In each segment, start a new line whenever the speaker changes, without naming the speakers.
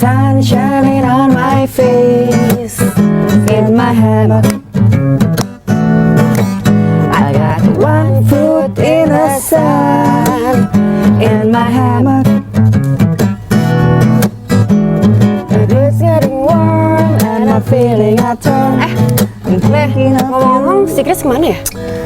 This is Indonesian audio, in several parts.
sun shining on my face. In my hammock, I got one foot in the sun. In my hammock, it's getting warm and I'm feeling a turn.
Ngomong-ngomong, si Chris kemana ya?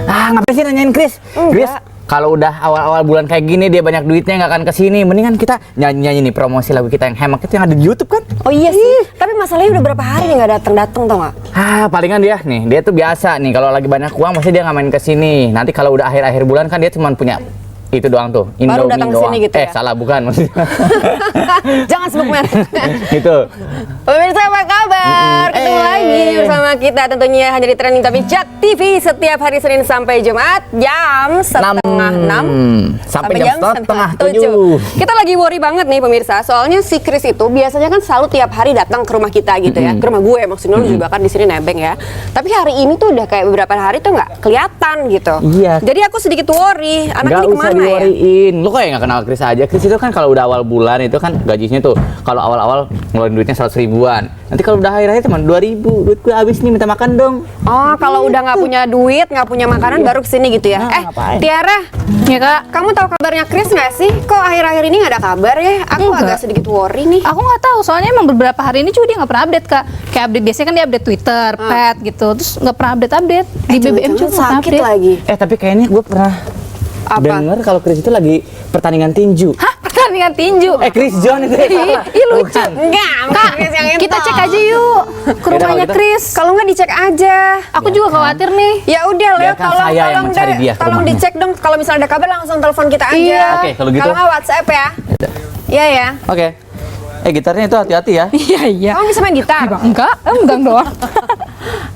Ngapain sih nanyain Chris? Chris, kalau udah awal-awal bulan kayak gini dia banyak duitnya nggak akan kesini. Mendingan kita nyanyi nih promosi lagu kita yang Hammock itu yang ada di YouTube kan?
Oh iya sih, tapi masalahnya udah berapa hari nih nggak datang tau nggak?
Palingan dia tuh biasa nih kalau lagi banyak uang pasti dia nggak main kesini. Nanti kalau udah akhir-akhir bulan kan dia cuma punya itu doang tuh,
baru datang sini gitu ya?
Salah bukan maksudnya.
Jangan sebut merek.
Gitu.
Pemirsa apa kabar? Ketemu lagi bersama kita tentunya hanya di Trending Topic Jak TV setiap hari Senin sampai Jumat jam setengah 6
sampai jam setengah 7.
Kita lagi worry banget nih pemirsa, soalnya si Chris itu biasanya kan selalu tiap hari datang ke rumah kita gitu ya, ke rumah gue maksudnya lu juga kan di sini nebeng ya. Tapi hari ini tuh udah kayak beberapa hari tuh nggak kelihatan gitu.
Iya.
Jadi aku sedikit worry, anak ini kemana ya?
Diworryin. Lu kayak nggak kenal Chris aja. Chris itu kan kalau udah awal bulan itu kan gajinya tuh kalau awal-awal ngeluarin duitnya 100 ribuan. Nanti kalau udah akhir-akhir cuma 2.000. Duit gue habis nih, minta makan dong.
Oh, kalau udah nggak punya duit, nggak punya makanan baru kesini gitu ya?
Ngapain?
Tiara, ya kak, kamu tahu kabarnya Chris nggak sih? Kok akhir-akhir ini nggak ada kabar ya? Aku agak sedikit worry nih.
Aku nggak tahu, soalnya emang beberapa hari ini juga dia nggak pernah update kak. Kayak update biasanya kan dia update Twitter, pet gitu, terus nggak pernah update di BBM juga nggak
sakit
update.
lagi.
Tapi kayaknya gue pernah dengar kalau Chris itu lagi pertandingan tinju.
Hah, pertandingan tinju?
Chris John itu ya?
Ih, lucu.
Bukan.
Enggak,
Kak,
Chris yang itu.
kita cek aja yuk ke rumahnya
kalau gitu.
Chris.
Kalau nggak dicek aja.
Aku juga khawatir nih.
Ya udah, Leo,
Biarkan saya yang mencari dia ke
tolong
rumahnya.
dicek dong. Kalau misalnya ada kabar langsung telepon kita aja.
Iya.
Oke, kalau gitu.
Kalau nggak WhatsApp ya. Iya ya.
Oke. Gitarnya itu hati-hati ya.
Iya.
Kamu bisa main gitar?
Enggak, enggak doang.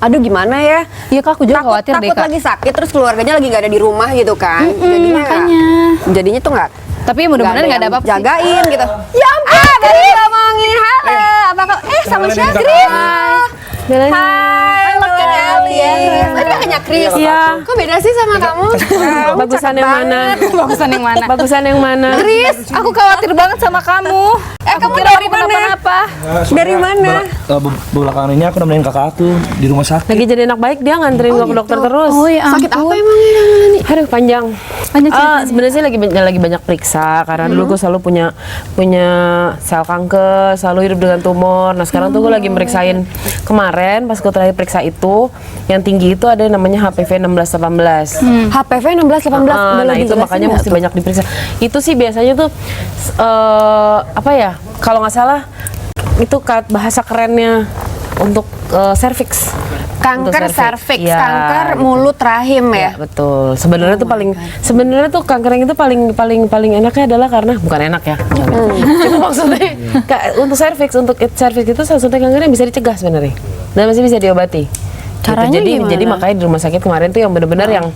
Aduh, gimana ya?
Iya kak, aku juga khawatir deh
takut
kak.
lagi sakit terus keluarganya lagi nggak ada di rumah gitu kan.
Makanya.
Jadinya tuh nggak.
Tapi mudah-mudahan nggak ada apa-apa sih.
Jagain gitu.
Ya ampun,
baru ngomongin halo. Apa kau? Sama siapa? Chris. Hai, Alias. Tadi kakaknya Chris.
Iya.
Kok beda sih sama kamu?
Bagusan yang mana?
Bagusan yang mana?
Bagusan yang mana?
Chris, aku khawatir banget sama kamu.
Kamu
kira
dari
aku
mana?
kenapa-napa.
Dari mana?
Belakangan ini aku nemenin kakak aku di rumah sakit.
Lagi jadi anak baik dia nganterin gua ke dokter terus.
Oh ya
Sakit apa
ampun.
emang?
Aduh panjang.
Banyak ceritanya.
Sebenarnya sih lagi banyak periksa karena dulu gue selalu punya sel kanker, selalu hidup dengan tumor. Nah sekarang tuh gue lagi meriksain kemarin pas gue terakhir periksa itu yang tinggi itu ada yang namanya HPV 16-18.
HPV 16-18.
Nah itu makanya mesti banyak diperiksa. Itu sih biasanya tuh apa ya? Kalau nggak salah itu bahasa kerennya untuk serviks.
Kanker serviks,
Ya,
kanker mulut rahim ya.
betul. Sebenarnya sebenarnya tuh kanker yang itu paling enaknya adalah karena bukan enak ya. Itu maksudnya untuk serviks itu salah satu kanker yang bisa dicegah sebenarnya dan masih bisa diobati.
Caranya
gitu. Jadi makanya di rumah sakit kemarin tuh yang benar-benar yang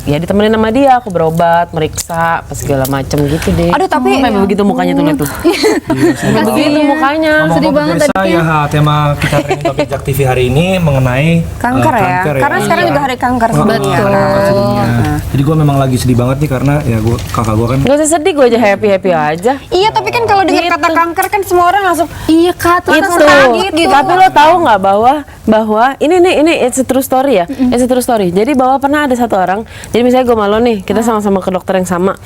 ya ditemenin sama dia, aku berobat, meriksa, apa segala macem gitu deh.
Aduh, tapi
memang begitu mukanya tuh lihat tuh. Memang begitu mukanya.
Sedih banget tadi.
Ya, tema kita Trending Topic Jak TV hari ini mengenai
kanker ya. Karena sekarang juga hari kanker sebenarnya.
Jadi gue memang lagi sedih banget nih karena ya kakak gue kan.
Gak usah sedih, gue aja happy aja.
Iya, tapi kan kalau dengar kata kanker kan semua orang langsung
Iya kak, terus
Itu.
gitu.
Tapi lo tahu nggak bahwa ini it's a true story ya. It's a true story. Jadi bahwa pernah ada satu orang. Jadi misalnya gue malu nih, kita sama-sama ke dokter yang sama.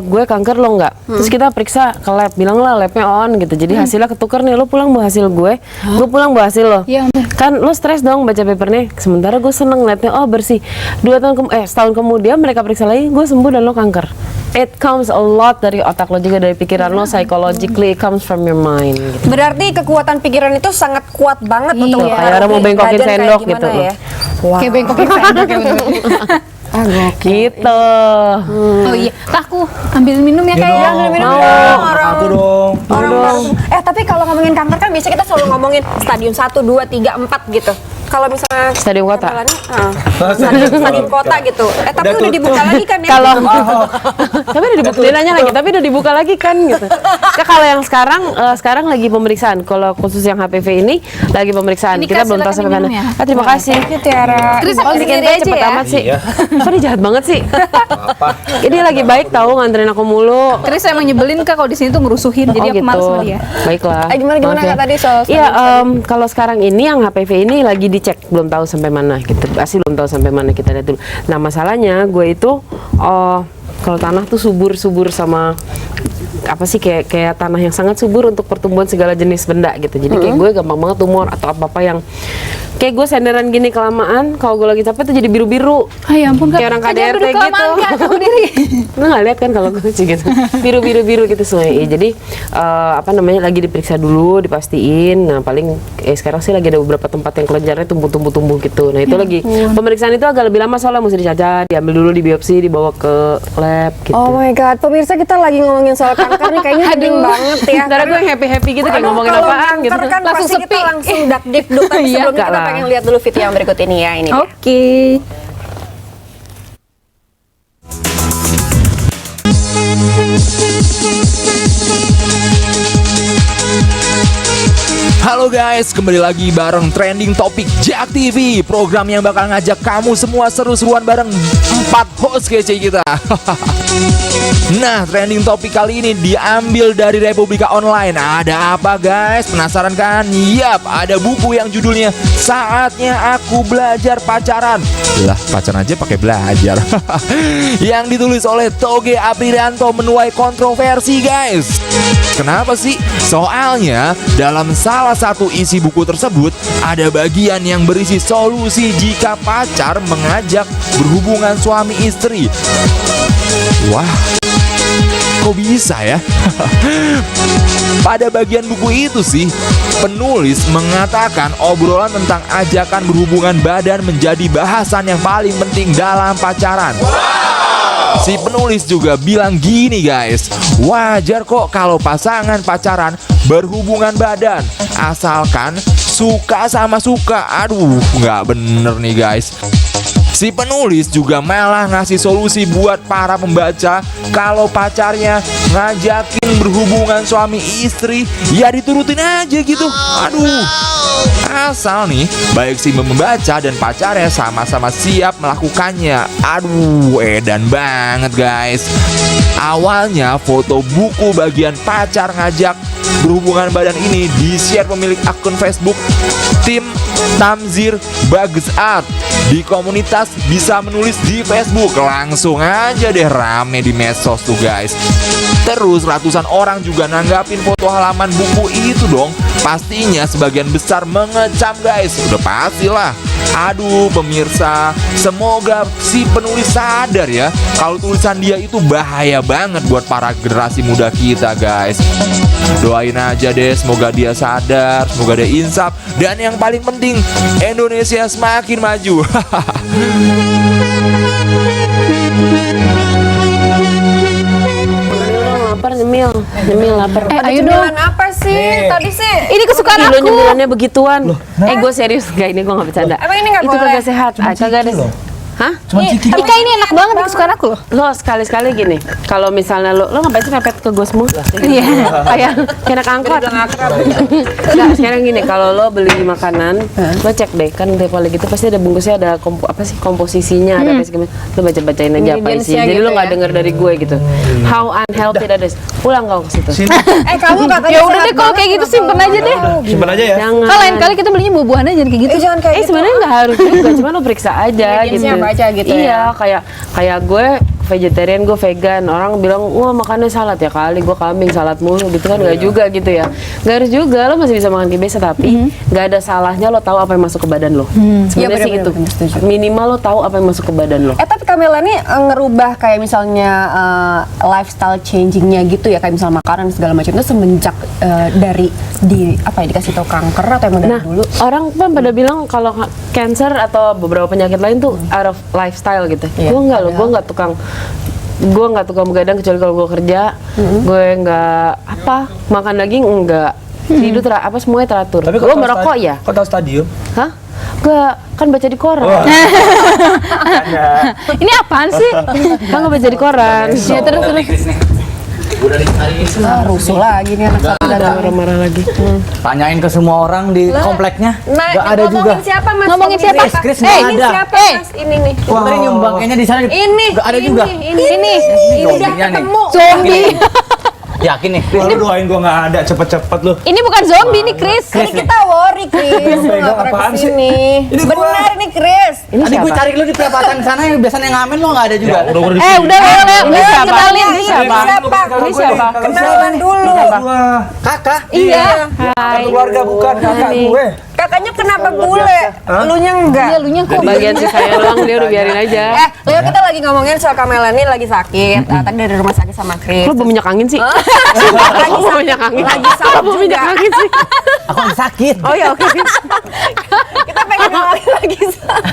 Gue kanker, lo nggak. Terus kita periksa ke lab, bilang lah labnya on gitu. Jadi hasilnya ketukar nih, lo pulang bawa hasil gue pulang bawa hasil lo.
Iya, ampun.
Kan lo stres dong baca papernya. Sementara gue seneng liatnya, oh bersih. Setahun kemudian mereka periksa lagi, gue sembuh dan lo kanker. It comes a lot dari otak lo juga, dari pikiran lo, psychologically it comes from your mind gitu.
berarti kekuatan pikiran itu sangat kuat banget
Iya.
untuk
Kayak orang mau bengkokin
badan kayak
sendok
gimana
gitu.
ya.
Kayak bengkokin sendok ya bener.
Gitu.
Oh iya, kak aku ambil minum ya kak ya.
Minum
Mau.
dong, orang
Aku dong.
orang tapi kalau ngomongin kanker kan biasanya kita selalu ngomongin stadium 1, 2, 3, 4 gitu. Kalau misalnya
Stadium kota.
stadium kota gitu. Tapi udah dibuka lagi kan ya?
Kalau tapi udah dibuka, dia nanya lagi, tapi udah dibuka lagi kan gitu. Nah, kalau yang sekarang lagi pemeriksaan. Kalau khusus yang HPV ini lagi pemeriksaan.
Ini
Kita
Kak,
belum tahu sampai
silakan
mana.
diminum ya.
Terima kasih.
Tiara.
Terus
Oh,
aku
bikin
sendiri
teh
aja
cepet
ya.
amat sih.
Iya.
Fani jahat banget sih. Ini lagi baik tahu nganterin aku mulu.
Chris emang nyebelin Kak kalau di sini tuh ngerusuhin, jadi aku males sama dia.
Baiklah.
Gimana
Maaf ya.
Kak tadi soal
Iya, kalau sekarang ini yang HPV ini lagi dicek, belum tahu sampai mana gitu. Pasti belum tahu sampai mana, kita lihat dulu. Nah, masalahnya gue itu kalau tanah tuh subur sama apa sih, kayak tanah yang sangat subur untuk pertumbuhan segala jenis benda gitu. Jadi kayak gue gampang banget tumor atau apa-apa yang kayak gue senderan gini kelamaan, kalau gue lagi capek tuh jadi biru-biru.
Ah ya ampun Kak.
Kayak orang
Kak, jangan
KDRT
duduk kelamaan,
gitu.
Kak, kamu diri.
Lu nggak lihat kan kalau gue sih gitu, biru-biru gitu semuanya. Jadi apa namanya, lagi diperiksa dulu, dipastiin. Nah paling sekarang sih lagi ada beberapa tempat yang kelenjarnya tumbuh gitu. Nah itu lagi pemeriksaan itu agak lebih lama soalnya mesti dicacat, diambil dulu, di biopsi, dibawa ke lab gitu.
Oh my god, pemirsa kita lagi ngomongin soal kanker nih kayaknya hening banget ya.
Karena gue yang happy gitu kayak ngomongin
Kalau
apaan gitu.
kanker kan
Langsung
pasti kita
sepi.
langsung dakdikduk. Tapi
Iya,
sebelumnya
enggak
kita
lah.
pengen lihat dulu video yang berikut ini ya. Ini dia.
Oke.
Halo guys, kembali lagi bareng Trending Topik Jak TV, program yang bakal ngajak kamu semua seru-seruan bareng 4 host kece kita. Nah, Trending Topik kali ini diambil dari Republika Online. Ada apa guys? Penasaran kan? Yap, ada buku yang judulnya Saatnya Aku Belajar Pacaran. Lah, pacaran aja pakai belajar. Yang ditulis oleh Toge Aprianto menuai kontroversi guys. Kenapa sih? Soalnya dalam salah satu isi buku tersebut ada bagian yang berisi solusi jika pacar mengajak berhubungan suami istri. Wah, kok bisa ya? Pada bagian buku itu sih, penulis mengatakan obrolan tentang ajakan berhubungan badan menjadi bahasan yang paling penting dalam pacaran. Si penulis juga bilang gini guys, wajar kok kalau pasangan pacaran berhubungan badan, asalkan suka sama suka. Aduh, nggak bener nih guys. Si penulis juga malah ngasih solusi buat para pembaca kalau pacarnya ngajakin berhubungan suami istri, ya diturutin aja gitu. Aduh, asal nih baik si membaca dan pacarnya sama-sama siap melakukannya. Aduh, edan banget guys. Awalnya foto buku bagian pacar ngajak berhubungan badan ini di-share pemilik akun Facebook Tim Tamzir Bagus Art di komunitas Bisa Menulis di Facebook. Langsung aja deh rame di medsos tuh guys. Terus ratusan orang juga nanggapin foto halaman buku itu dong. Pastinya sebagian besar mengecam guys. Udah pastilah. Aduh pemirsa, semoga si penulis sadar ya kalau tulisan dia itu bahaya banget buat para generasi muda kita guys. Doain aja deh, semoga dia sadar, semoga dia insaf, dan yang paling penting Indonesia semakin maju.
Lapar, nyemil lapar.
Ayo dong.
Cemilan apa sih? Tadi sih
Ini kesukaan
Lo
aku.
nyemilannya begituan. Gue serius, gak, ini gue gak bercanda.
Emang ini nggak
Itu
boleh?
kagak sehat. Kagak ada.
loh.
Hah?
Cuma ciki
Ika ini enak banget, ini kesukaan aku loh.
Lo sekali-sekali gini, kalau misalnya lo ngapain sih mepet ke gue semua?
Iya.
Kayak anak angkot. Nggak, sekarang gini, kalau lo beli makanan, lo cek deh kan tiap kali gitu pasti ada bungkusnya, ada komposisinya, ada apa segala macam. Lo baca-bacain aja apa
Ingredients-nya
isinya. Jadi
gitu
lo nggak
ya.
denger dari gue gitu. How unhealthy that is. Pulang kau ke situ.
kamu katanya
Ya udah
sehat
deh, kalau
banget,
kayak gitu
kenapa?
simpen aja deh.
simpan aja ya.
Jangan.
Kalau lain kali kita belinya buah-buahan aja, jangan kayak gitu.
Jangan kayak gitu.
Sebenarnya nggak harus juga, cuma lo periksa aja gitu.
Ingredients-nya baca gitu
iya,
ya.
kayak gue vegetarian, gue vegan. Orang bilang, wah makannya salad ya kali, gue kambing salad mulu gitu kan. Nggak juga gitu ya. Nggak harus juga, lo masih bisa makan kayak biasa, tapi nggak ada salahnya lo tahu apa yang masuk ke badan lo. Sebenarnya
Iya,
sih itu.
bener-bener, setuju.
Minimal lo tahu apa yang masuk ke badan lo.
Tapi Camilla nih ngerubah kayak misalnya lifestyle changingnya gitu ya, kayak misalnya makanan segala macam itu semenjak dari dikasih tau kanker atau emang dari
Nah,
dulu?
orang kan pada bilang kalau cancer atau beberapa penyakit lain tuh out of lifestyle gitu.
Iya,
Gue enggak loh, gue nggak tukang begadang kecuali kalau gue kerja. Gue nggak makan daging enggak. Tidur semuanya teratur.
Tapi
Gue merokok ya.
Kau tahu stadium?
Hah? Enggak, kan baca di koran.
Ini apaan sih?
Kan nggak baca di koran.
Ya terus.
Udah dicariin
Rusuh lagi nih anak satu datang.
Marah-marah lagi.
Tanyain ke semua orang di kompleknya. Gak ada juga.
Ngomongin siapa Mas?
Ngomongin siapa?
Chris
Eh,
nggak
ini
ada.
siapa Mas? Ini nih.
Tadi nyumbang kayaknya di sana.
Ini.
Gak ada juga.
Ini udah
Zombinya nih.
ketemu.
Zombie.
Yakin nih. Chris.
Wah, lu doain gua nggak ada cepet-cepet lu.
Ini bukan zombie nih, Chris.
Ini kita worry, Chris.
Pegang
Nggak pernah
apaan sih?
kesini.
Ini gua.
Benar nih, Chris.
Tadi gue cari lu di perapatan sana yang biasanya ngamen lo nggak ada juga.
Ya, udah
Udah Leo,
Ini siapa?
kenalin.
Ini siapa?
Ini
siapa?
Kenalan dulu.
Kakak.
Iya.
Satu keluarga bukan kakak gue.
Kakaknya kenapa bule? Elunya enggak.
Iya, lunya kok.
Bagian si saya doang dia udah biarin aja.
Leo, kita lagi ngomongin soal Kamelani lagi sakit. Tadi dari rumah sakit sama Chris.
Lo minyak angin sih?
Lagi
Lo minyak angin.
Lagi sakit
Lo minyak
juga.
angin sih?
Aku lagi sakit.
Oh ya oke.
Kita pengen ngomongin lagi sakit.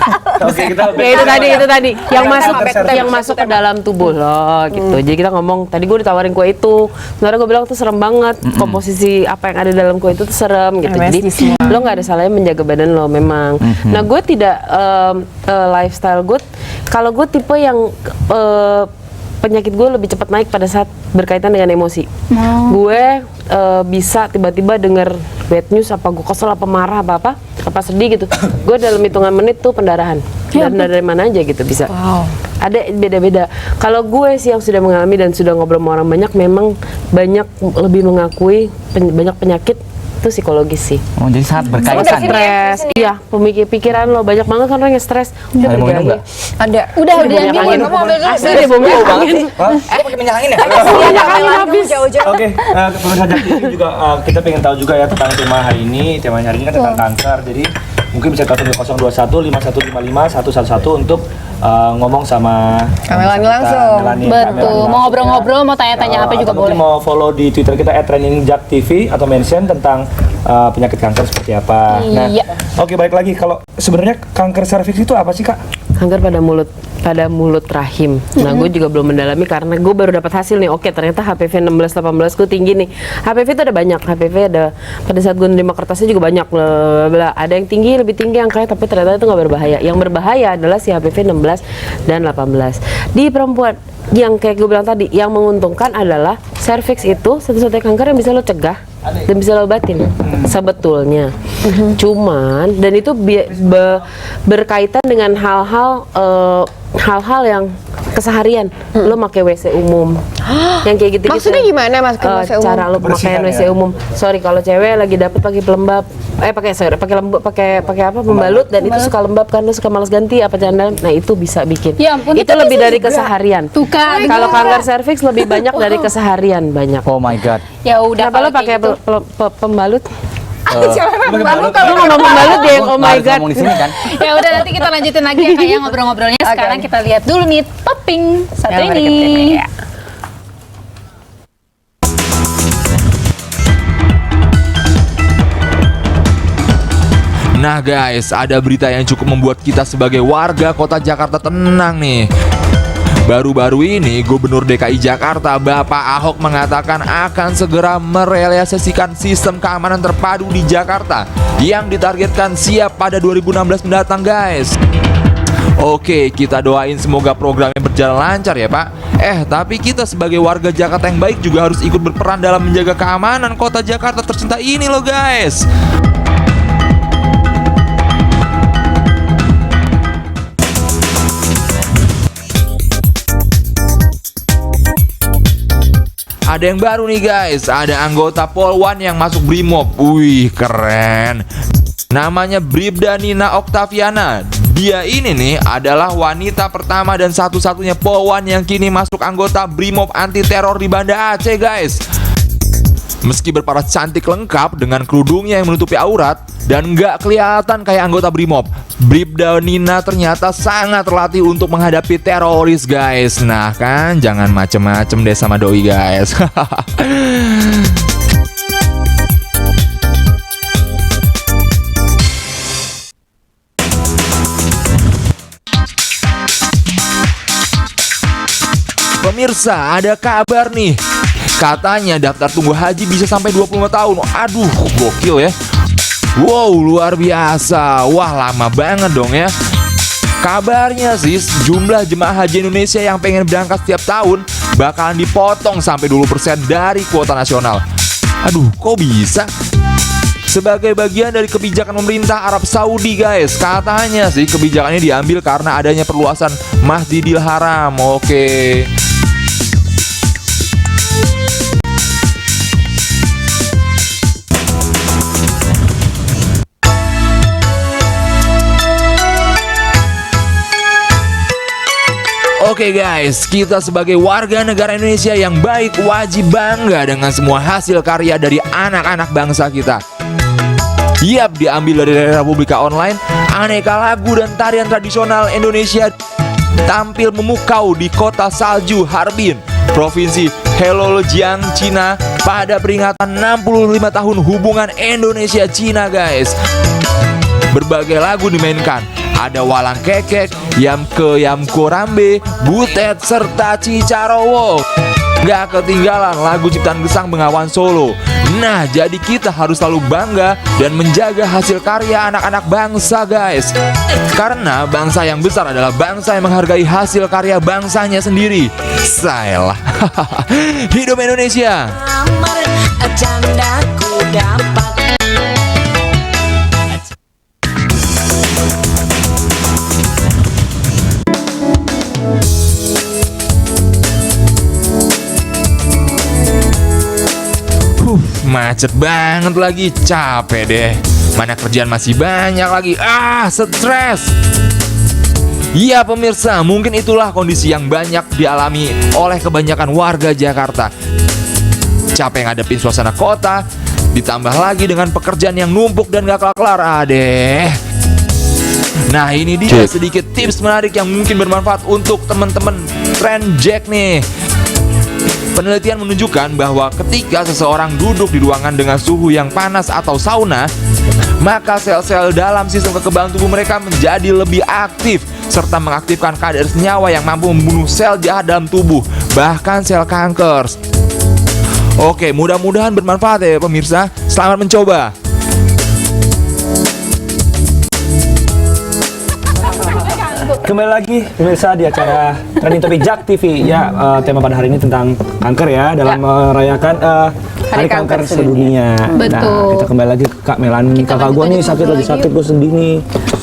Oke, kita
Ya itu tadi yang masuk
Kanker
yang masuk ke dalam tubuh lo gitu. Jadi kita ngomong tadi gue ditawarin kue itu. Sebenarnya gue bilang tuh serem banget. Komposisi apa yang ada dalam kue itu tuh serem gitu. Jadi lo nggak ada salahnya menjaga badan lo memang. Nah gue tidak lifestyle gue. Kalau gue tipe yang penyakit gue lebih cepat naik pada saat berkaitan dengan emosi. Gue bisa tiba-tiba denger bad news, apa gue kesel, apa marah, apa sedih gitu. Gue dalam hitungan menit tuh pendarahan. Dan dari mana aja gitu bisa. Ada beda-beda. Kalau gue sih yang sudah mengalami dan sudah ngobrol sama orang banyak, memang banyak lebih mengakui banyak penyakit itu psikologis sih.
Oh, jadi sangat
Udah
berkaitan.
sini.
Stres, iya, pikiran lo banyak banget kan orang yang stres. Udah
Ada mau minum
pergi
nggak?
aja.
Ada.
Udah
minyak
ambil
angin.
kamu ambil dulu.
Asli deh, bawa minyak angin.
Lo pakai minyak angin ya?
Minyak angin habis jauh-jauh.
Oke, pemirsa Jak TV juga kita pengen tahu juga ya tentang tema hari ini. Temanya hari ini kan tentang kanker. Jadi mungkin bisa telepon di 021 5155 111 untuk ngomong sama
Kamelani
kita,
langsung.
Melani,
Betul.
Kamelani
Mau ngobrol-ngobrol, mau tanya-tanya apa juga
atau mungkin
boleh.
mau follow di Twitter kita @trainingjaktv atau mention tentang penyakit kanker seperti apa.
Iya.
Nah, oke balik lagi kalau sebenarnya kanker serviks itu apa sih Kak?
Kanker pada mulut rahim. Nah, gue juga belum mendalami karena gue baru dapat hasil nih. Oke, ternyata HPV 16-18 gue tinggi nih. HPV itu ada banyak. HPV ada pada saat gue nerima kertasnya juga banyak. Bla. Ada yang tinggi, lebih tinggi angkanya, tapi ternyata itu nggak berbahaya. Yang berbahaya adalah si HPV 16 dan 18. Di perempuan yang kayak gue bilang tadi, yang menguntungkan adalah serviks itu satu-satunya kanker yang bisa lo cegah dan bisa lo obatin sebetulnya. Cuman dan itu berkaitan dengan hal-hal yang keseharian. Lo pakai WC umum yang kayak gitu.
Maksudnya gimana Mas ke WC umum?
Cara lo
Kebersihan
pakaian WC
ya?
umum. Sorry kalau cewek lagi dapet pakai pelembab, pakai pembalut dan itu suka lembab kan, lo suka malas ganti apa candaan. Nah itu bisa bikin.
Ya ampun,
itu
tapi
lebih
bisa
dari
juga.
keseharian.
Tuh kan.
Kalau kanker serviks lebih banyak dari keseharian banyak.
Oh my god.
Ya udah
Kenapa lo
kalau
pakai
kayak gitu.
pembalut?
Pembalut
Lo ngomong pembalut dia yang oh my
Harus
god.
ngomong di sini kan.
Ya udah nanti kita lanjutin lagi ya kayak ngobrol-ngobrolnya. Sekarang kita lihat dulu nih topping satu
Yang berikut
ini.
ini, ya.
Nah guys, ada berita yang cukup membuat kita sebagai warga kota Jakarta tenang nih. Baru-baru ini Gubernur DKI Jakarta Bapak Ahok mengatakan akan segera merealisasikan sistem keamanan terpadu di Jakarta yang ditargetkan siap pada 2016 mendatang guys. Oke, kita doain semoga programnya berjalan lancar ya Pak. Tapi kita sebagai warga Jakarta yang baik juga harus ikut berperan dalam menjaga keamanan kota Jakarta tercinta ini loh guys. Ada yang baru nih guys, ada anggota Polwan yang masuk Brimob. Wih keren. Namanya Bribda Nina Oktaviana. Dia ini nih adalah wanita pertama dan satu-satunya Polwan yang kini masuk anggota Brimob anti teror di Banda Aceh guys. Meski berparas cantik lengkap dengan kerudungnya yang menutupi aurat dan nggak kelihatan kayak anggota Brimob, Bribda Nina ternyata sangat terlatih untuk menghadapi teroris guys. Nah kan, jangan macem-macem deh sama doi guys. Pemirsa, ada kabar nih. Katanya daftar tunggu haji bisa sampai 25 tahun. Aduh, gokil ya. Wow, luar biasa. Wah, lama banget dong ya. Kabarnya sih jumlah jemaah haji Indonesia yang pengen berangkat setiap tahun bakalan dipotong sampai 20% dari kuota nasional. Aduh, kok bisa? Sebagai bagian dari kebijakan pemerintah Arab Saudi guys, katanya sih kebijakan ini diambil karena adanya perluasan Masjidil Haram. Oke. Oke guys, kita sebagai warga negara Indonesia yang baik wajib bangga dengan semua hasil karya dari anak-anak bangsa kita. Yap, diambil dari Republika Online, aneka lagu dan tarian tradisional Indonesia tampil memukau di kota salju Harbin, Provinsi Heilongjiang, Cina pada peringatan 65 tahun hubungan Indonesia-Cina guys. Berbagai lagu dimainkan. Ada Walang Kekek, Yamko Rambe, Butet, serta Cicarowo. Gak ketinggalan lagu ciptaan Gesang Bengawan Solo. Nah, jadi kita harus selalu bangga dan menjaga hasil karya anak-anak bangsa guys. Karena bangsa yang besar adalah bangsa yang menghargai hasil karya bangsanya sendiri. Sayalah. Hidup Indonesia.
Candaku dapat.
Macet banget lagi, capek deh. Mana kerjaan masih banyak lagi. Stres. Iya pemirsa, mungkin itulah kondisi yang banyak dialami oleh kebanyakan warga Jakarta. Capek ngadepin suasana kota, ditambah lagi dengan pekerjaan yang numpuk dan gak kelar-kelar. Nah, ini dia sedikit tips menarik yang mungkin bermanfaat untuk teman-teman Tren Jack nih. Penelitian menunjukkan bahwa ketika seseorang duduk di ruangan dengan suhu yang panas atau sauna, maka sel-sel dalam sistem kekebalan tubuh mereka menjadi lebih aktif serta mengaktifkan kadar senyawa yang mampu membunuh sel jahat dalam tubuh, bahkan sel kanker. Oke, mudah-mudahan bermanfaat ya pemirsa. Selamat mencoba.
Kembali lagi pemirsa di acara Trending Topic Jak TV ya. Tema pada hari ini tentang kanker ya, dalam merayakan Hari Kanker Sedunia.
Betul.
Nah, kita kembali lagi ke Kak Melani. Kakak gue nih lagi sakit, gue sedih nih.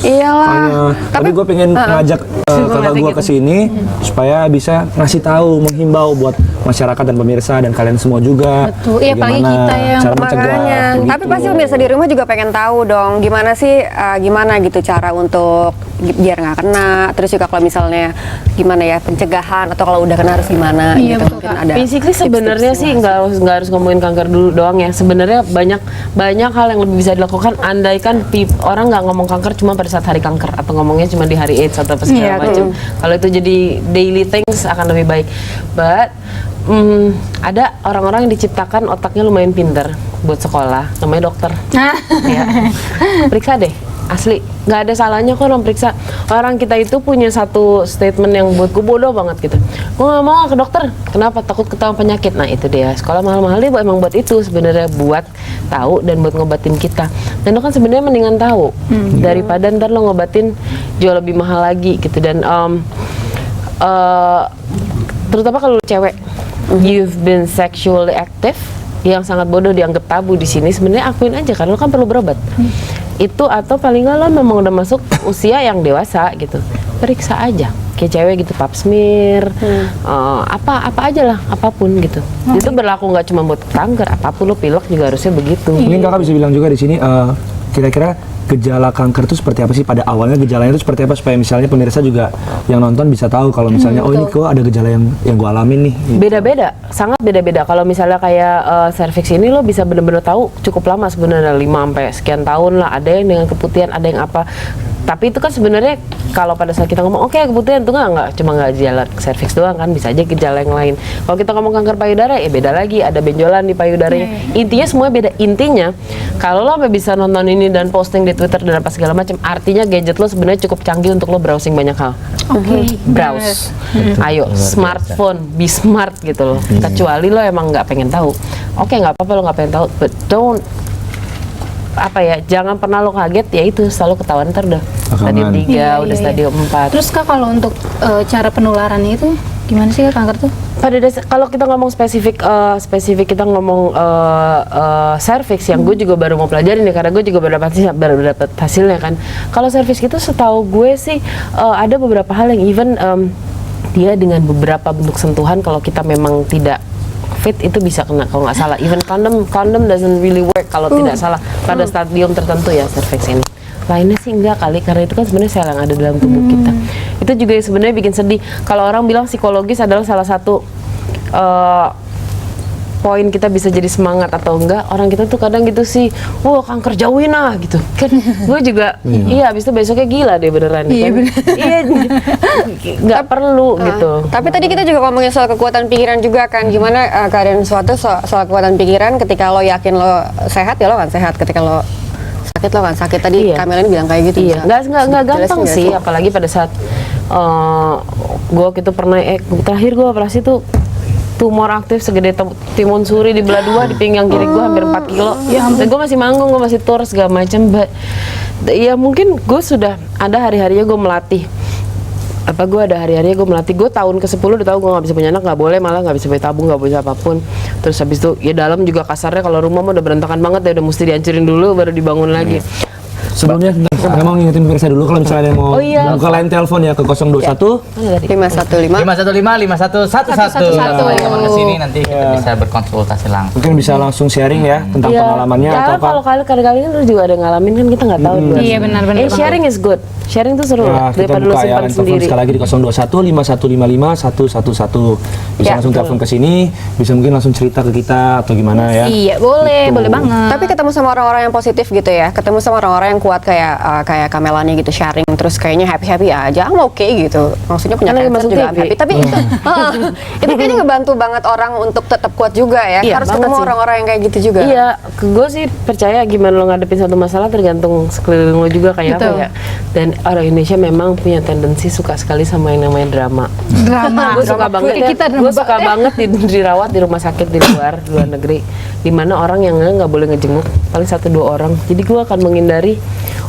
Iyalah.
Tapi gue pengen ngajak kakak gue ke sini supaya bisa ngasih tahu, menghimbau buat masyarakat dan pemirsa dan kalian semua juga.
Betul. Iya, apalagi kita yang
cara mencegah.
Makanya.
begitu.
Tapi pasti pemirsa di rumah juga pengen tahu dong gimana sih gimana gitu cara untuk biar nggak kena. Terus juga kalau misalnya gimana ya pencegahan atau kalau udah kena harus gimana
Iya,
gitu
betul,
mungkin
Kak.
ada.
Basically sebenarnya sih nggak harus ngomongin kanker dulu doang ya. Sebenarnya banyak hal yang lebih bisa dilakukan. Andaikan orang nggak ngomong kanker cuma pada saat hari kanker atau ngomongnya cuma di hari AIDS atau apa segala
Iya,
macam. Kalau itu jadi daily things akan lebih baik. But ada orang-orang yang diciptakan otaknya lumayan pinter buat sekolah, namanya dokter. Ya. Periksa deh. Asli, nggak ada salahnya kok orang periksa. Orang kita itu punya satu statement yang buat gue bodoh banget gitu. Gue nggak mau ke dokter. Kenapa? Takut ketahuan penyakit. Nah itu dia. Sekolah mahal-mahal dia emang buat itu sebenarnya, buat tahu dan buat ngobatin kita. Dan lo kan sebenarnya mendingan tahu daripada ntar lo ngobatin jauh lebih mahal lagi gitu. Dan terutama kalau lo cewek, you've been sexually active, yang sangat bodoh dianggap tabu di sini. Sebenarnya akuin aja karena lo kan perlu berobat. Itu atau paling nggak lo memang udah masuk usia yang dewasa gitu, periksa aja kayak cewek gitu, pap smear, apa aja lah, apapun gitu. Itu berlaku nggak cuma buat kanker, apapun lo pilek juga harusnya begitu.
Mungkin kakak bisa bilang juga di sini kira-kira gejala kanker itu seperti apa sih, pada awalnya gejalanya itu seperti apa supaya misalnya pemirsa juga yang nonton bisa tahu kalau misalnya oh ini kok ada gejala yang gue alamin nih.
Beda-beda, sangat beda-beda. Kalau misalnya kayak cervix ini lo bisa bener-bener tahu cukup lama sebenarnya, 5 sampai sekian tahun lah. Ada yang dengan keputihan, ada yang apa. Tapi itu kan sebenarnya kalau pada saat kita ngomong oke, keputihan itu nggak cuma gejala cervix doang kan, bisa aja gejala yang lain. Kalau kita ngomong kanker payudara ya beda lagi, ada benjolan di payudaranya. Intinya semua beda. Intinya kalau lo sampai bisa nonton ini dan posting di Twitter dan apa segala macam, artinya gadget lo sebenarnya cukup canggih untuk lo browsing banyak hal. Browse. Ayo, smartphone, be smart gitu loh. Kecuali lo emang nggak pengen tahu. Oke, nggak apa-apa lo nggak pengen tahu, but don't apa ya, jangan pernah lo kaget ya, itu selalu ketahuan ntar udah stadium 3,
Iya,
udah
iya,
stadium 4.
Terus Kak, kalau untuk cara penularannya itu gimana sih Kak, kanker tuh?
Pada dasar kalau kita ngomong spesifik kita ngomong cervix yang gue juga baru mau pelajarin nih, karena gue juga baru dapat hasilnya kan. Kalau cervix itu setahu gue sih ada beberapa hal yang even dia dengan beberapa bentuk sentuhan, kalau kita memang tidak fit itu bisa kena kalau nggak salah. Even condom doesn't really work kalau tidak salah pada stadium tertentu ya cervix ini. Lainnya sih enggak kali, karena itu kan sebenarnya sel yang ada dalam tubuh kita. Itu juga yang sebenarnya bikin sedih. Kalau orang bilang psikologis adalah salah satu poin kita bisa jadi semangat atau enggak, orang kita tuh kadang gitu sih, wah kanker jauhin ah gitu kan. Gue juga iya, abis itu besoknya gila deh beneran. Iya nggak perlu gitu.
Tapi tadi kita juga ngomongin soal kekuatan pikiran juga kan, gimana keadaan suatu soal kekuatan pikiran. Ketika lo yakin lo sehat ya lo kan sehat, ketika lo sakit lo kan sakit. Tadi Kamela ini bilang kayak gitu.
Iya, nggak gampang sih, apalagi pada saat gue gitu pernah terakhir gue operasi tuh tumor aktif segede timun suri di belah 2 di pinggang kiri gue hampir 4 kilo. Dan gue masih manggung, gue masih tour segala macam. Ya mungkin gue sudah ada hari-harinya gue melatih. Gue tahun ke-10 udah tahu gue nggak bisa punya anak, nggak boleh, malah nggak bisa punya tabung, nggak bisa apapun. Terus habis itu ya dalam juga kasarnya, kalau rumah mah udah berantakan banget ya, udah mesti dihancurin dulu baru dibangun lagi.
Sebelumnya memang ngingetin pemirsa dulu kalau misalnya ada yang mau buka line telepon ya ke 021
515
515 5111. Ke sini nanti kita bisa berkonsultasi langsung.
mungkin bisa langsung sharing ya tentang pengalamannya
ya,
atau apa.
kalau kali-kali kan lu juga ada ngalamin kan, kita nggak tahu.
Iya benar-benar.
Sharing is good. Sharing tuh seru
Nah, kita
daripada lu
buka ya
simpan
line telepon
sendiri.
sekali lagi di 021 5155 111. Bisa langsung telepon ke sini, bisa mungkin langsung cerita ke kita atau gimana ya.
Iya, boleh banget.
Tapi ketemu sama orang-orang yang positif gitu ya, ketemu sama orang-orang yang kuat kayak Kamela nih gitu, sharing terus kayaknya happy gitu, maksudnya punya
Lagi
cancer
masuk
juga
TV.
happy, tapi itu kayaknya ngebantu banget orang untuk tetap kuat juga ya.
Iya,
Harus
banget
ketemu
sih.
orang-orang yang kayak gitu juga.
Iya, gue sih percaya gimana lo ngadepin satu masalah tergantung sekeliling lo juga kayak
Betul.
apa ya. Dan orang Indonesia memang punya tendensi suka sekali sama yang namanya drama. Gue suka banget ya.
Kita
Gue suka banget dirawat di rumah sakit di luar negeri, di mana orang yang nggak boleh ngejenguk paling 1-2 orang. Jadi gue akan menghindari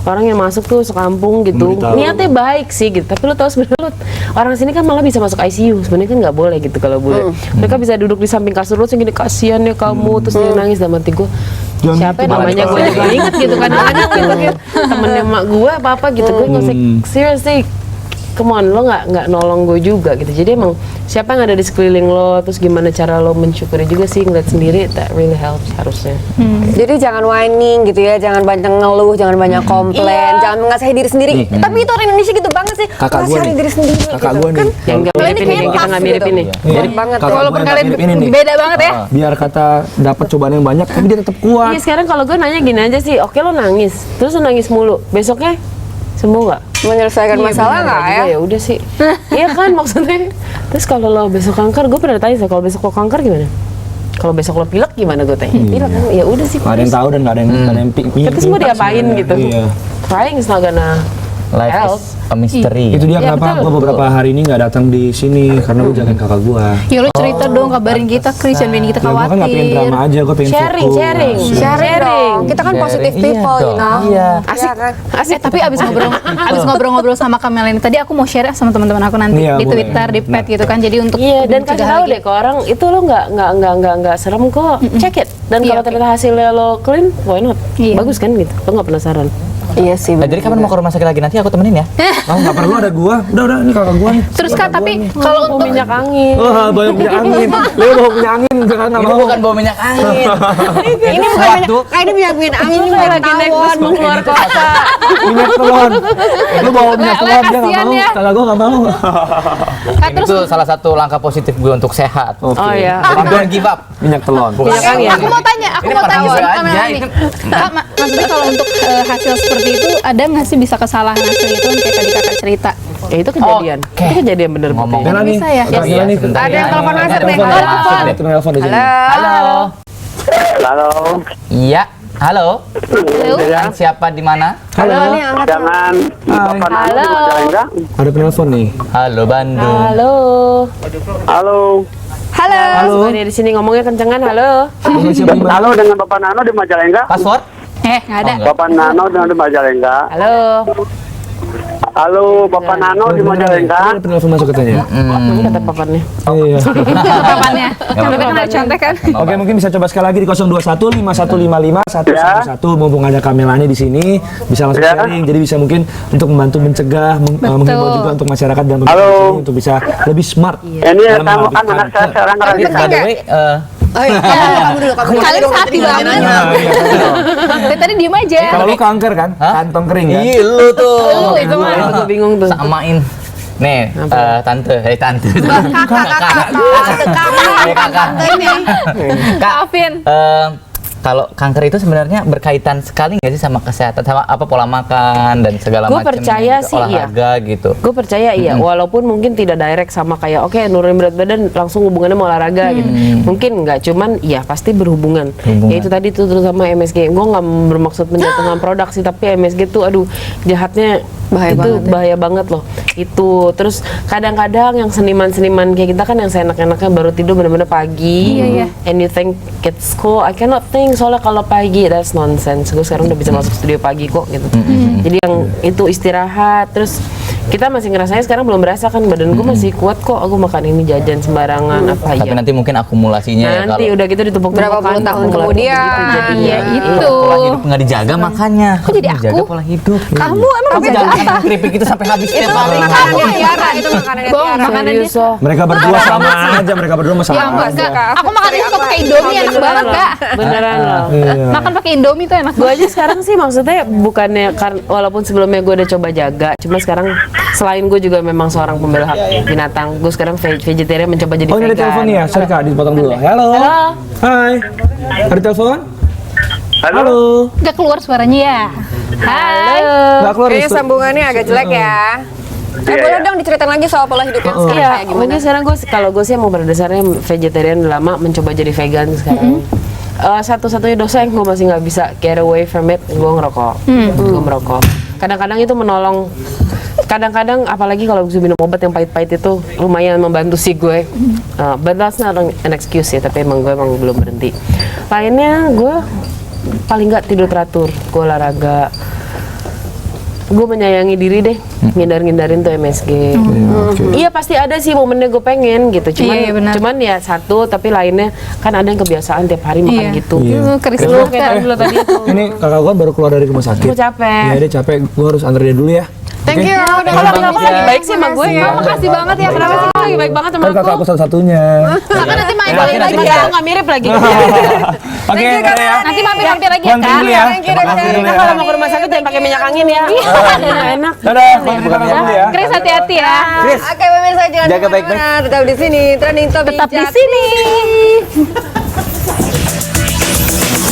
orang yang masuk tuh sekampung gitu.
Memberitahu.
Niatnya baik sih gitu, tapi lo tau sebenarnya orang sini kan malah bisa masuk ICU. Sebenarnya kan nggak boleh gitu kalau boleh. Mereka bisa duduk di samping kasur lo, segini kasihan ya kamu, terus dia nangis dalam hati gue. Siapa ya namanya, gue juga inget gitu kadang-kadang gitu kan, temennya emak gue apa gitu. Gue nggak usah seriously, come on, lo nggak nolong gue juga gitu. Jadi emang siapa yang ada di sekeliling lo, terus gimana cara lo mensyukuri juga sih, ngeliat sendiri, that really helps harusnya.
Jadi jangan whining gitu ya, jangan banyak ngeluh, jangan banyak komplain, jangan mengasih diri sendiri. Tapi itu orang Indonesia gitu banget sih,
Kakak gue
mengasih
nih.
diri sendiri.
Kakak
gitu.
gue nih.
Kan
Yang nggak
Kamela
mirip ini,
kayaknya
yang kita
pas
nggak mirip
gitu.
ini.
Mirip banget.
Kakak
Walaupun
gue yang
kalian
mirip ini nih.
beda banget ya.
Biar kata dapat cobaan yang banyak, tapi dia tetap kuat.
Iya, sekarang kalau gue nanya gini aja sih, oke lo nangis, terus lo nangis mulu, besoknya sembuh nggak?
Menyelesaikan masalah nggak ya?
Ya udah sih. Iya kan maksudnya. Terus kalau lo besok kanker, gue pernah tanya kalau besok lo kanker gimana? Kalau besok lo pilek gimana, gue tanya. Pilek kan? Ya udah sih.
Nggak ada yang tahu dan nggak ada yang punya.
Kita semua diapain gitu.
Iya.
Crying is not gonna
Life
help.
is a mystery.
Itu dia
Iya,
kenapa
betul.
gue beberapa hari ini nggak datang di sini, karena gue jagain kakak gue.
Ya lo cerita dong, kabarin kita, Chris, jangan bikin kita
Ya gue kan nggak pengen
khawatir.
drama aja, gue pengen
Sharing,
fokus.
sharing.
Sharing dong. Kita kan
Sharing.
positive
Iya
people, you
dong.
know.
Iya.
Asik kan?
Tapi abis ngobrol-ngobrol sama Kamela ini, tadi aku mau share sama teman-teman aku nanti
Iya,
di
boleh.
Twitter, di pet gitu kan. Jadi untuk
Iya, dan kasih
mencegah
tahu
lagi.
deh ke orang itu lo nggak serem kok, check it. Dan
Iya,
kalau
oke.
ternyata hasilnya lo clean, why not?
Iya.
Bagus kan gitu, lo nggak penasaran.
Iya sih.
Nah, jadi kapan mau ke rumah sakit lagi, nanti aku temenin ya.
Oh nggak perlu ada gue, udah ini kakak gue nih.
Terus Kak, tapi kalau
Mau
untuk
minyak angin.
Oh, banyak minyak angin. Leo bawa minyak angin, jangan nggak
Ini
mau.
bukan bau minyak angin.
Ini bukan kayak ini minyak angin, ini minyak
Lagi naik bus
tawon.
mau keluar kota.
Minyak telon. Lu bawa minyak
Lah,
telon, dia nggak
kasihan
mau.
ya.
Kakak gue nggak mau.
Kak,
Itu salah satu langkah positif gue untuk sehat.
Oh ya.
Jadi don't give up.
Minyak telon.
Minyak angin.
aku mau tanya
Ini
sama
pertanyaan gue
Kamela
aja,
nih.
ini.
Kak, maksudnya kalau untuk hasil seperti itu ada nggak sih bisa kesalahan hasil itu kayak tadi kakak cerita?
Ya itu kejadian.
Oke.
Itu kejadian bener
Ngomong.
Bella nih.
Bisa ya?
Kakak Bella nih.
sebentar
Ada yang
ya.
telepon masuk deh.
Telepon.
Halo.
Telepon di sini.
Halo.
Halo,
Iya. Halo.
Halo.
Dengan siapa di mana?
Halo, nih angkat.
jangan Bapak Nano di Majalengka.
Ada penelpon nih.
Halo Bandung.
Halo.
Halo,
Halo.
Halo.
Supaya dia di sini ngomongnya kencengan. Halo.
Dengan siapa di mana?
halo dengan Bapak Nano di Majalengka.
Password?
Nggak ada.
enggak.
Bapak Nano di Majalengka.
Halo.
Halo, Bapak Nano di Majalengka.
Ada penelpon masuk katanya.
Ini kata papannya.
Iya.
Papannya. Tapi kan ada contek kan.
Oke, mungkin bisa coba sekali lagi di 021 5155 111. Mumpung ada Kamelanya di sini, bisa langsung
Ya.
sharing. Jadi bisa mungkin untuk membantu mencegah, menghimbau juga untuk masyarakat dan pemirsa
Halo.
sini untuk bisa lebih smart.
Ini
dalam
kamu kan
menghadapi
anak saya
kanker.
sekarang
Tapi
rajin.
by the way,
Oh iya, kamu dulu, kamu dulu.
Kalian sapi banget.
Nah, iya, betul.
Dari tadi diem aja.
Kalau lu kanker kan, kantong kering kan?
Iya lu tuh.
Lu itu mah.
Gue bingung tuh.
Samain. Nih, tante, tante. Kak,
Maafin.
kalau kanker itu sebenarnya berkaitan sekali nggak sih sama kesehatan, sama apa pola makan dan segala
Gua
macam
percaya sih, iya.
olahraga gitu.
Gue percaya iya, walaupun mungkin tidak direct sama kayak oke nurunin berat badan langsung hubungannya sama olahraga gitu. Mungkin nggak, cuman ya pasti berhubungan. Ya itu tadi tuh terutama MSG. Gue nggak bermaksud menjatuhkan produk sih, tapi MSG tuh aduh jahatnya
Bahaya
itu
banget ya.
bahaya banget loh. Itu terus kadang-kadang yang seniman-seniman kayak kita kan yang seenak-enaknya baru tidur bener-bener pagi.
Iya, iya.
And you think it's cool, I cannot think soalnya kalau pagi that's nonsense. Gue sekarang udah bisa masuk studio pagi kok gitu. Jadi yang itu istirahat terus kita masih ngerasanya sekarang belum berasa kan badan gue masih kuat kok, aku makan ini jajan sembarangan apa
Tapi
ya.
nanti mungkin akumulasinya ya
Nanti
kalau
udah gitu ditumpuk
Berapa puluh tahun kemudian.
jadi
Iya, itu.
pola hidup nggak dijaga makanya.
Kok jadi
Dijaga
aku?
pola hidup.
Kamu emang
Tapi
jaga
jangan
apa?
makan keripik itu sampai habis tiap hari.
Makanannya Tiara, itu makanannya
Bohong,
Tiara.
makanan
serius
dia.
oh.
Mereka berdua sama aja, mereka berdua
Ya
sama
ampun,
aja.
Kak. Aku makan itu pakai Indomie enak banget, Kak.
Beneran loh.
Iya.
Makan pakai Indomie tuh enak
Gue
banget.
aja sekarang sih maksudnya bukannya walaupun sebelumnya gue udah coba jaga, cuma sekarang selain gue juga memang seorang pembela hak binatang, gue sekarang vegetarian mencoba jadi
Oh, ini ada
vegan.
telepon nih ya. Sorry Kak, dipotong dulu. Halo. Hai. Ada telepon? Halo.
Gak keluar suaranya ya. Hai.
Nggak keluar.
Kayaknya
Stu.
sambungannya agak jelek ya. Boleh dong diceritain lagi soal pola hidup yang sekarang
Iya,
kayak gimana?
mungkin sekarang gue kalau gue sih mau pada dasarnya vegetarian udah lama, mencoba jadi vegan sekarang. Satu-satunya dosa yang gue masih nggak bisa get away from it, gue ngerokok. Gue merokok. Kadang-kadang itu menolong. Kadang-kadang apalagi kalau gue minum obat yang pahit-pahit itu lumayan membantu sih gue. But that's not an excuse sih, tapi emang gue belum berhenti. Lainnya gue paling nggak tidur teratur, gue olahraga. Gue menyayangi diri deh, ngindarin tuh MSG. Iya pasti ada sih momennya gue pengen gitu, cuman
Iya, benar.
cuman ya satu, tapi lainnya kan ada yang kebiasaan tiap hari makan
Iya.
gitu.
Iya.
Keris
Lu
banget, Kak.
kayak dulu tadi tuh.
Ini kakak gua baru keluar dari rumah sakit.
Gue capek.
Iya, dia capek. Gua harus antar dia dulu ya.
Thank you. udah
Kalau
ngomong.
kamu lagi baik sih sama gue,
Makasih ya.
makasih banget ya. Kenapa sih kamu lagi baik banget sama
Kan kakak aku
aku?
satu-satunya.
Kakak nanti main
Ya,
lagi
nanti
ya.
Aku nggak mirip lagi.
Oke, dadah ya.
Nanti mampir lagi ya,
Pulang
Kak.
dulu ya.
Thank you,
Terima
dadah.
kasih dulu
Kita
ya.
kalau mau ke rumah sakit jangan pakai minyak angin ya. Nggak enak.
Dadah, pulang dulu ya.
Chris hati-hati ya.
Chris,
Oke, pemirsa jangan
Jaga baik-baik.
kemana-mana, tetap di sini. Trending Topic
Tetap di
Jati.
sini.